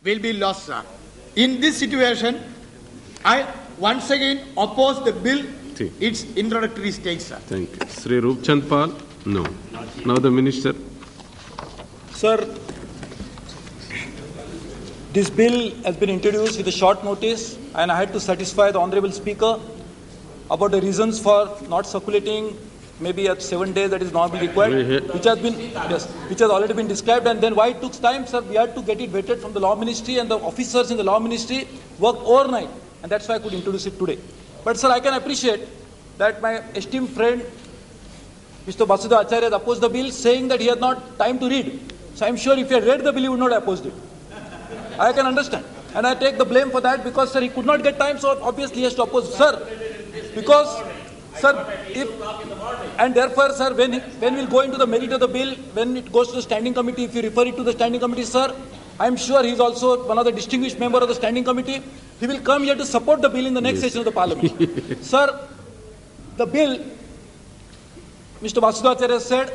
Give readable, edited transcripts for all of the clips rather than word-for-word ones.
will be lost, sir. In this situation, I once again oppose the bill, its introductory stage, sir. Thank you. Sri Roopchand Pal? No. Now the Minister. Sir, this bill has been introduced with a short notice, and I had to satisfy the Honourable Speaker about the reasons for not circulating maybe at 7 days that is normally required, which has already been described. And then why it took time, sir, we had to get it vetted from the Law Ministry, and the officers in the Law Ministry worked overnight, and that's why I could introduce it today. But sir, I can appreciate that my esteemed friend Mr. Vasudha Acharya has opposed the bill, saying that he had not time to read. So I'm sure if he had read the bill, he would not have opposed it. I can understand. And I take the blame for that because, sir, he could not get time, so obviously he has to oppose. Sir, because, sir, and therefore, sir, when we'll go into the merit of the bill, when it goes to the standing committee, if you refer it to the standing committee, sir, I'm sure he's also one of the distinguished members of the standing committee. He will come here to support the bill in the next session of the parliament. Sir, the bill, Mr. Vasudha Acharya said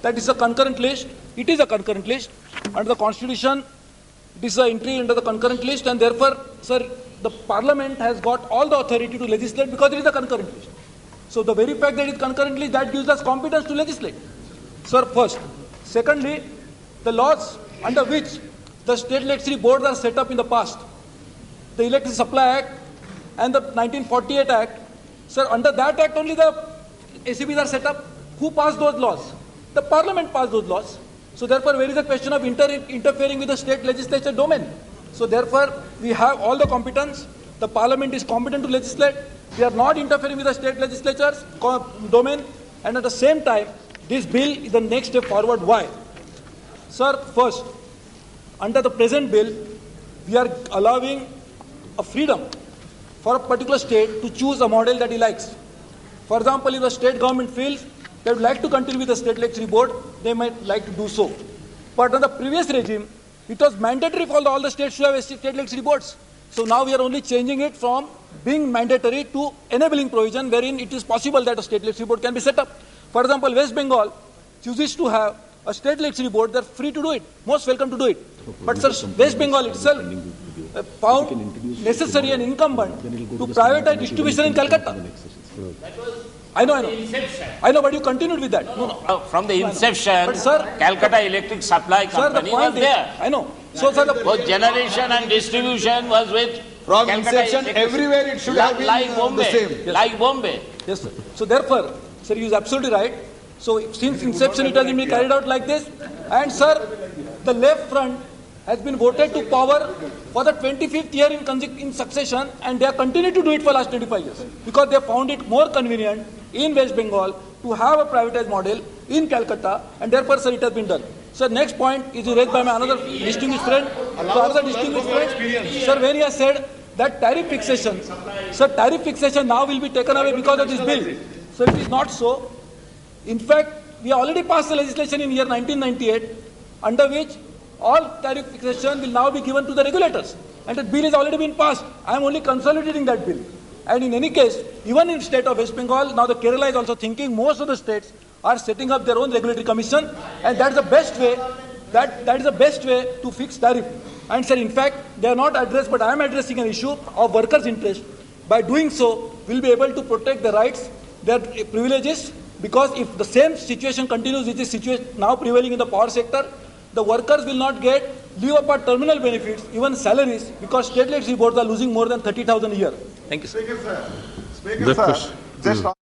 that it's a concurrent list. It is a concurrent list. Under the Constitution, it is an entry under the concurrent list, and therefore, sir, the Parliament has got all the authority to legislate because it is a concurrent list. So the very fact that it is concurrent list, that gives us competence to legislate. Sir, first. Secondly, the laws under which the state electricity boards are set up in the past, the Electricity Supply Act and the 1948 Act, sir, under that Act only the ACBs are set up. Who passed those laws? The Parliament passed those laws. So therefore, where is the question of interfering with the state legislature domain? So therefore, we have all the competence. The Parliament is competent to legislate. We are not interfering with the state legislature's domain. And at the same time, this bill is the next step forward. Why? Sir, first, under the present bill, we are allowing a freedom for a particular state to choose a model that he likes. For example, if the state government feels they would like to continue with the state electricity board, they might like to do so. But under the previous regime, it was mandatory for all the states to have state electricity boards. So now we are only changing it from being mandatory to enabling provision, wherein it is possible that a state electricity board can be set up. For example, West Bengal chooses to have a state electricity board. They are free to do it, most welcome to do it. But sir, West Bengal itself found necessary and incumbent to privatize distribution in Calcutta. I know, but you continued with that. No. From the inception, but sir, Calcutta Electric Supply Company was there. I know. So, sir, both generation and distribution was with from Calcutta inception, everywhere it should have been like Bombay, the same. Yes. like Bombay. Yes, sir. So therefore, sir, you is absolutely right. So since inception, it has been carried out like this. And sir, the left front has been voted to power for the 25th year in succession, and they have continued to do it for the last 25 years because they found it more convenient in West Bengal to have a privatized model in Calcutta, and therefore, sir, it has been done. Sir, next point is raised by my another distinguished friend. Sir, when he has said that tariff fixation, sir, tariff fixation now will be taken away because of this bill. So it is not so. In fact, we already passed the legislation in year 1998, under which all tariff fixation will now be given to the regulators. And that bill has already been passed. I am only consolidating that bill. And in any case, even in state of West Bengal, now the Kerala is also thinking, most of the states are setting up their own regulatory commission, and that's the best way, that is the best way to fix tariff. And sir, in fact, they are not addressed, but I am addressing an issue of workers' interest. By doing so, we'll be able to protect their rights, their privileges, because if the same situation continues, which is situation now prevailing in the power sector, the workers will not get leave apart terminal benefits, even salaries, because state electricity boards are losing more than 30,000 a year. Thank you, sir. Speaker, sir.